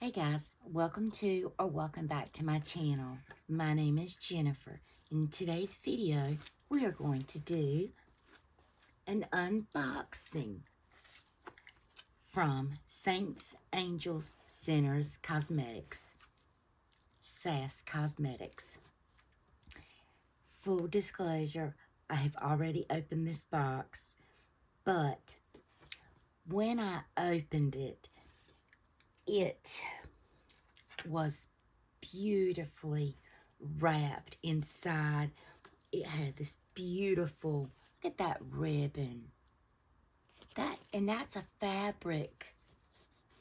Hey guys, welcome to or welcome back to my channel. My name is Jennifer. In today's video, we are going to do an unboxing from Saints, Angels, Sinners Cosmetics, SAS Cosmetics. Full disclosure, I have already opened this box, but when I opened it, it was beautifully wrapped inside. It had this beautiful, look at that ribbon. That's a fabric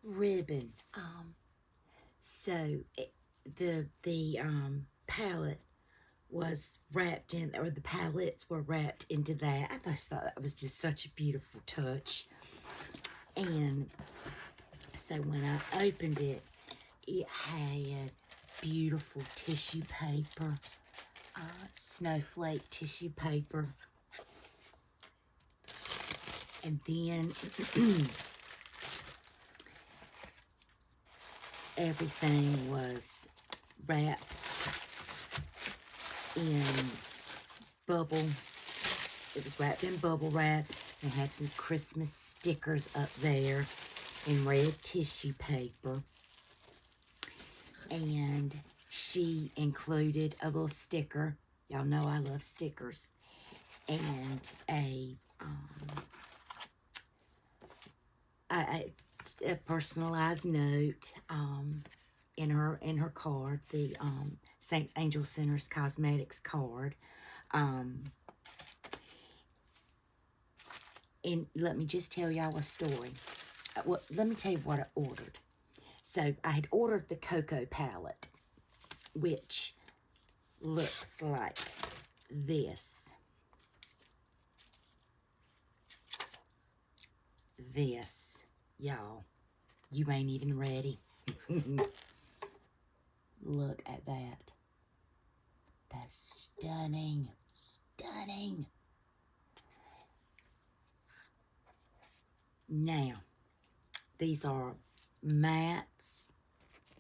ribbon. The palette was wrapped in, or the palettes were wrapped into that. I just thought that was just such a beautiful touch. And so when I opened it, it had beautiful tissue paper, snowflake tissue paper. And then everything was wrapped in bubble. It was wrapped in bubble wrap and had some Christmas stickers up there in red tissue paper. And she included a little sticker. Y'all know I love stickers. And a personalized note in her card, the Saints Angels Sinners Cosmetics card. And let me just tell y'all a story. Well, let me tell you what I ordered. So I had ordered the Cocoa palette, which looks like this. This, y'all, you ain't even ready. Look at that. That's stunning. Stunning. Now, these are mattes.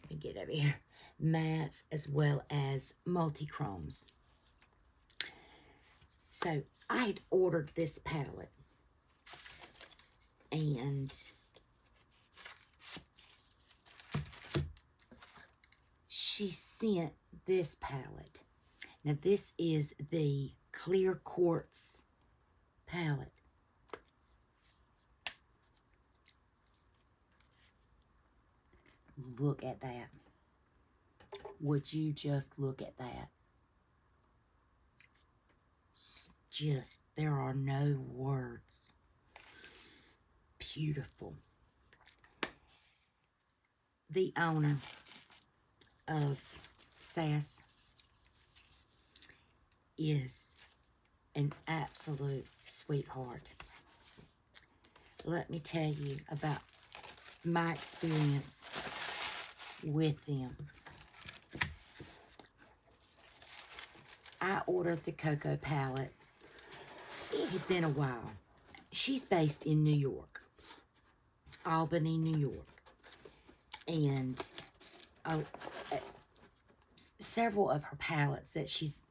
Let me get over here. Mattes as well as multichromes. So I had ordered this palette, and she sent this palette. Now this is the clear quartz palette. Look at that. Would you just look at that? Just, there are no words. Beautiful. The owner of SAS is an absolute sweetheart. Let me tell you about my experience with them. I ordered the Cocoa palette. It had been a while. She's based in New York, Albany, New York. And several of her palettes that she's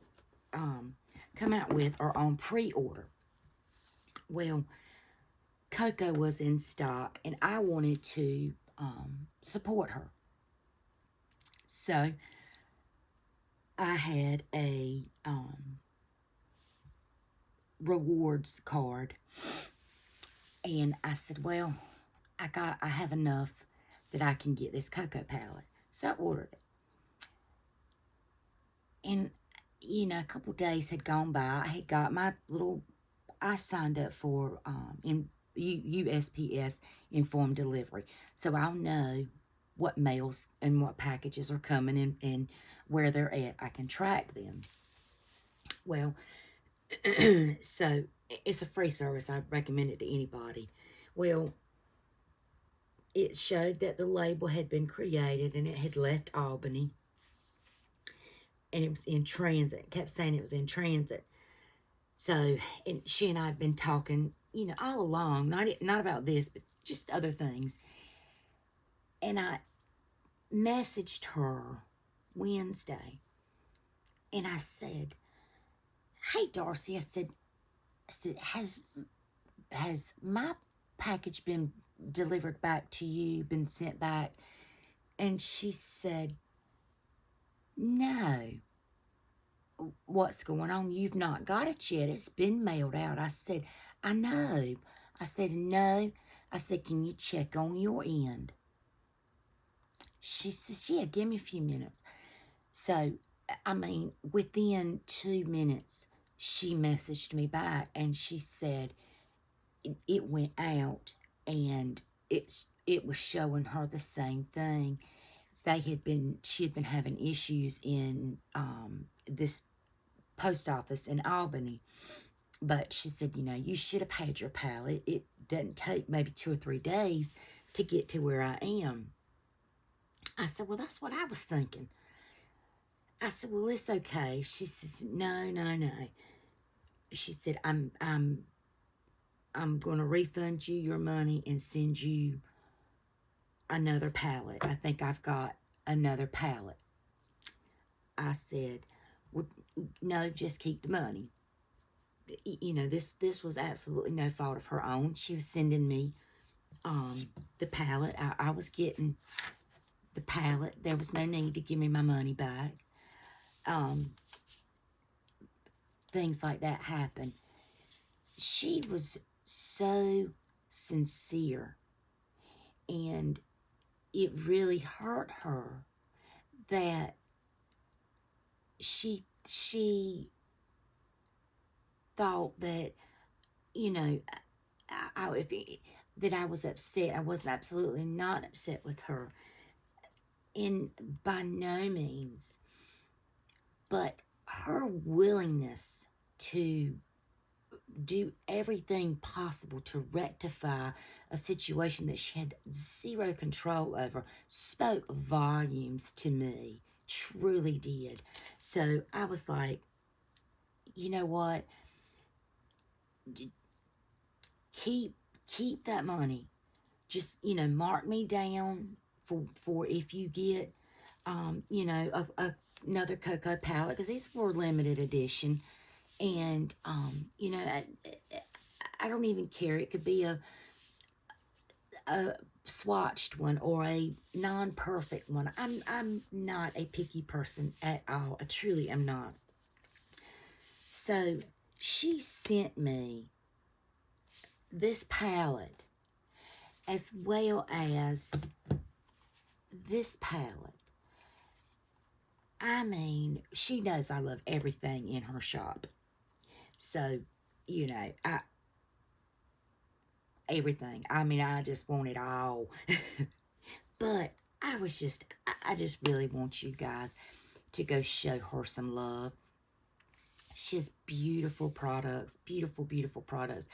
come out with are on pre-order. Well, Cocoa was in stock, and I wanted to support her. So I had a rewards card, and I said, well, I have enough that I can get this Cocoa palette. So I ordered it. And, you know, a couple days had gone by. I had got my little, I signed up for USPS informed delivery. So I'll know what mails and what packages are coming and where they're at. I can track them. Well, so it's a free service. I recommend it to anybody. Well, it showed that the label had been created and it had left Albany. And it was in transit. It kept saying it was in transit. So, and she and I had been talking, you know, all along, not about this, but just other things. And messaged her Wednesday, and I said, "Hey, Darcy," I said, has my package been delivered back to you, been sent back?" And she said, "No. What's going on? You've not got it yet. It's been mailed out." I said, "I know." I said, "No." I said, "Can you check on your end?" She says, "Yeah, give me a few minutes." So, I mean, within 2 minutes, she messaged me back and she said it went out, and it was showing her the same thing. She had been having issues in this post office in Albany. But she said, "You should have had your pallet. It doesn't take maybe 2 or 3 days to get to where I am." I said, "Well, that's what I was thinking." I said, "Well, it's okay." She says, "No, no, no." She said, I'm going to refund you your money and send you another pallet. I think I've got another pallet." I said, "Well, no, just keep the money." This was absolutely no fault of her own. She was sending me the pallet. I was getting the pallet. There was no need to give me my money back. Things like that happen. She was so sincere, and it really hurt her that she thought that, that I was upset. I was absolutely not upset with her, and by no means. But her willingness to do everything possible to rectify a situation that she had zero control over spoke volumes to me. Truly did. So I was like, you know what? Keep that money. Just, mark me down for if you get, another cocoa palette, because these were limited edition. And, I don't even care. It could be a swatched one or a non-perfect one. I'm not a picky person at all. I truly am not. So she sent me this palette as well as this palette. I mean, she knows I love everything in her shop. So, everything. I mean, I just want it all. But I just really want you guys to go show her some love. She has beautiful products, beautiful, beautiful products.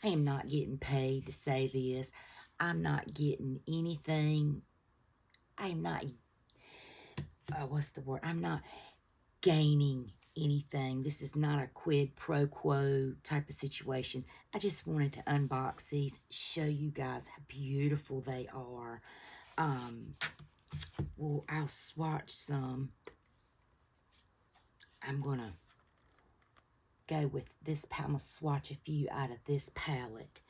I am not getting paid to say this. I'm not getting anything. I'm not, what's the word? I'm not gaining anything. This is not a quid pro quo type of situation. I just wanted to unbox these, show you guys how beautiful they are. Well, I'll swatch some. I'm going to go with this palette. I'm going to swatch a few out of this palette.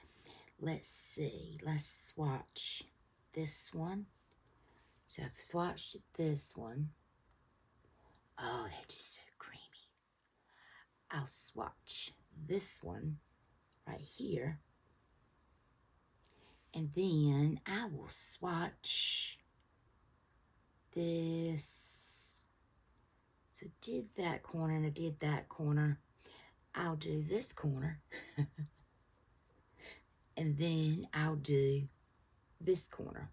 Let's see. Let's swatch this one. So I've swatched this one. Oh, they're just so creamy. I'll swatch this one right here. And then I will swatch this. So did that corner and I did that corner. I'll do this corner. And then I'll do this corner.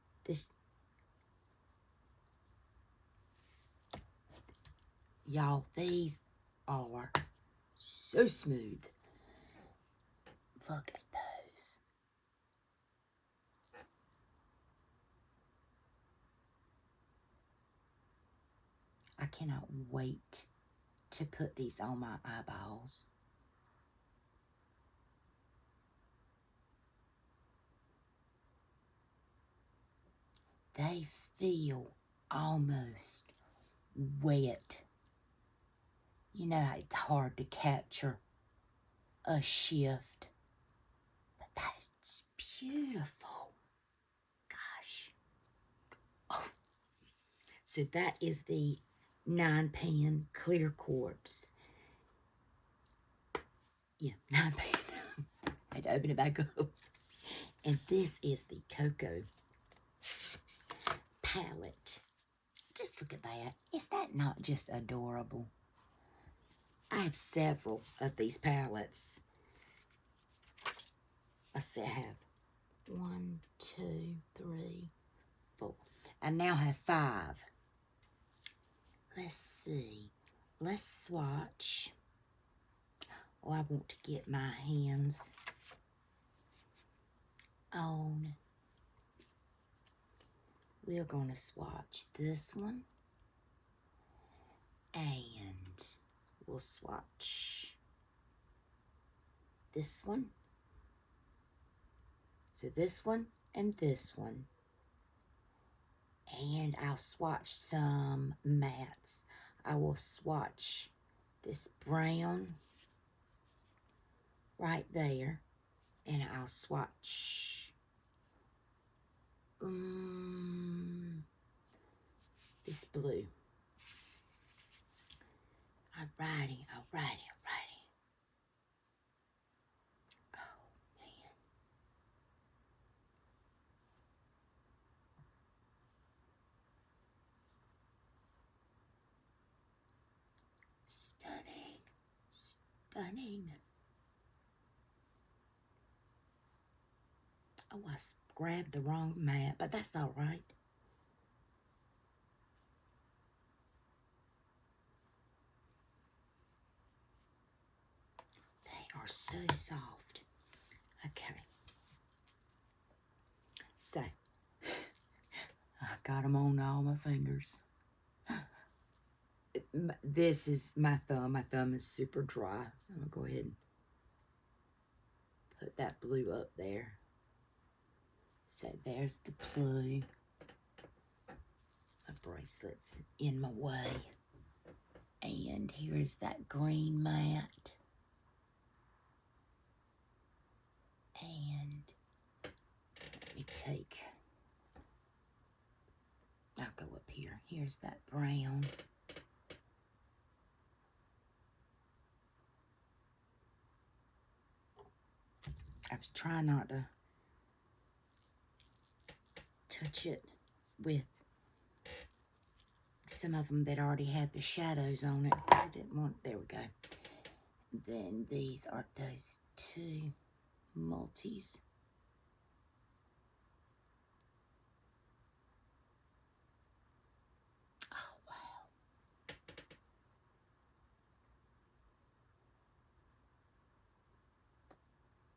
Y'all, these are so smooth. Look at those. I cannot wait to put these on my eyeballs. They feel almost wet. You know how it's hard to capture a shift, but that is just beautiful. Gosh. Oh. So that is the 9-pan clear quartz. Yeah, 9-pan. I had to open it back up. And this is the cocoa palette. Just look at that. Is that not just adorable? I have several of these palettes. Let's see, I have 1, 2, 3, 4. I now have 5. Let's see. Let's swatch. Oh, I want to get my hands on. We're going to swatch this one. And we'll swatch this one. So this one and this one. And I'll swatch some mattes. I will swatch this brown right there. And I'll swatch this blue. Alrighty. Oh, man. Stunning. Oh, I grabbed the wrong matte, but that's all right. They are so soft. Okay. So, I got them on all my fingers. This is my thumb. My thumb is super dry. So I'm going to go ahead and put that blue up there. So there's the blue. My bracelet's in my way. And here is that green matte. And let me take, I'll go up here. Here's that brown. I was trying not to touch it with some of them that already had the shadows on it. I didn't want, there we go. Then these are those 2 multis. Oh, wow.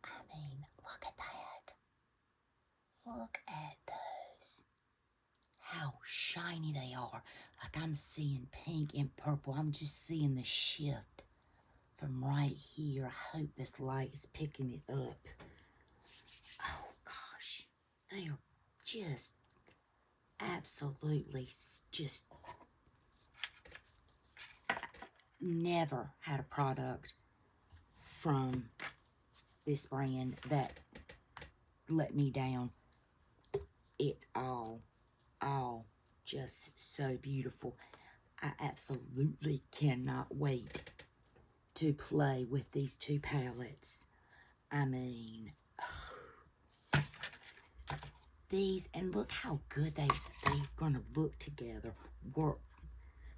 I mean, look at that. Look at those. How shiny they are. Like I'm seeing pink and purple. I'm just seeing the shift from right here. I hope this light is picking it up. Oh, gosh. They are just absolutely just never had a product from this brand that let me down. It's all just so beautiful. I absolutely cannot wait to play with these 2 palettes. I mean, these, and look how good they're gonna look together, work,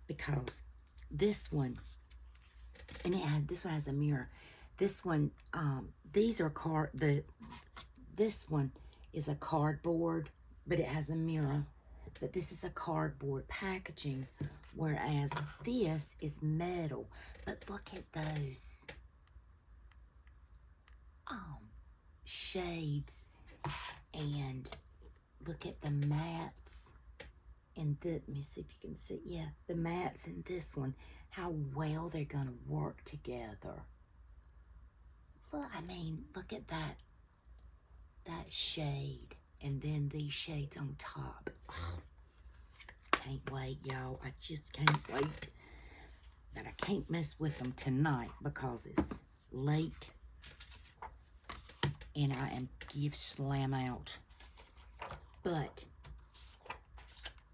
because this one, and this one has a mirror. This one, these are this one is a cardboard, but it has a mirror. But this is a cardboard packaging, whereas this is metal. But look at those shades, and look at the mattes in let me see if you can see, yeah, the mattes in this one, how well they're gonna work together. Look, I mean, look at that shade, and then these shades on top. Oh, can't wait, y'all. I just can't wait. But I can't mess with them tonight because it's late. And I am gift slam out. But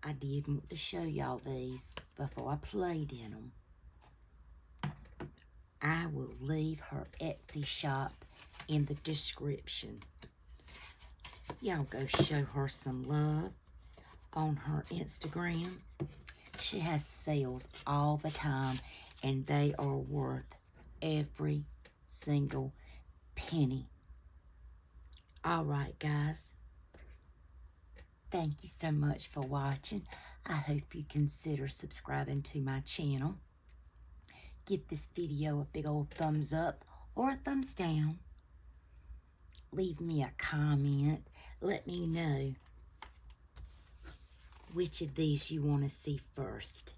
I did want to show y'all these before I played in them. I will leave her Etsy shop in the description. Y'all go show her some love on her Instagram. She has sales all the time, and they are worth every single penny. All right, guys. Thank you so much for watching. I hope you consider subscribing to my channel. Give this video a big old thumbs up or a thumbs down. Leave me a comment. Let me know which of these you want to see first.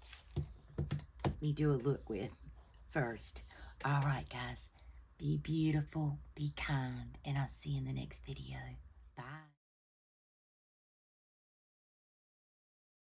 Let me do a look with first. All right, guys. Be beautiful, be kind, and I'll see you in the next video. Bye.